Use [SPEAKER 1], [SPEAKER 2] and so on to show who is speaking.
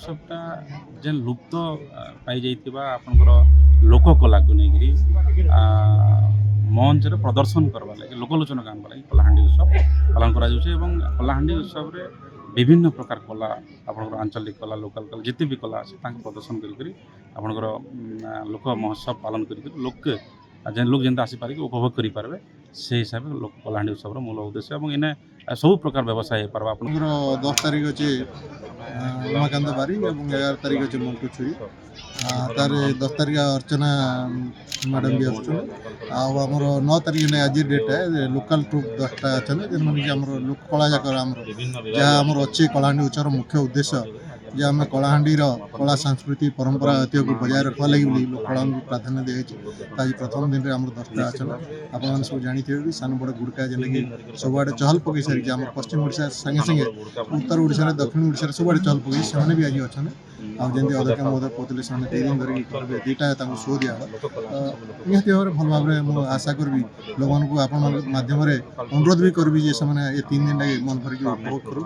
[SPEAKER 1] उत्सवटा जेन लुप्त पाई जाइथिबा आपनकर लोककला को नेगिरी मंच रे प्रदर्शन करबा लागि लोकलोचन गानबा लागि कलाहांडी उत्सव पालन करा जाउछे एवं कलाहांडी उत्सव रे विभिन्न प्रकार कला आपनकर आंचलिक कला लोकल कला जिते भी कला আছে तांको प्रदर्शन करी आपनकर लोक महोत्सव पालन करी लोक जेन लोक जेनता आसी पारे उपभोग करि पारबे से हिसाब लोक कलाहांडी उत्सव रो मूल उद्देश्य एवं इने सब प्रकार व्यवसाय हे पारबा आपन
[SPEAKER 2] 10 तारिख अच्छे उमाकांत बारी और 11 तारिख अच्छे मंटू छुरी तार 10 तारिख अर्चना मैडम भी आमर 9 तारिख ने आज डेट है लोकल ट्रुप 10टा अच्छा जेन मैंने लोक कला जाकर जहाँ आम अच्छे कलाहांडी उत्सव मुख्य उद्देश्य जे आम कलाहांडी कला संस्कृति परंपरा ऐतिह्य को बजाय रखा लगी लोक कला प्राधान्य दिखाई आज प्रथम दिन में आम 10टा अच्छा आप सब जानते भी सान बड़ गुड़का जेन कि सबुआड़े चहल पकई सारी आम पश्चिम ओडिशा संगे संगे उत्तर ओडिशा दक्षिण ओडिशा सबुआड़े चहल पकई से भी आज अच्छा आमती अदर काम कहते से 3 दिन धरिकी दुईटा शो दिया निहती भाव भल भाव में आशा करी लोक आप माध्यम अनुरोध भी करी 3 दिन मन भर उपभोग करूँ।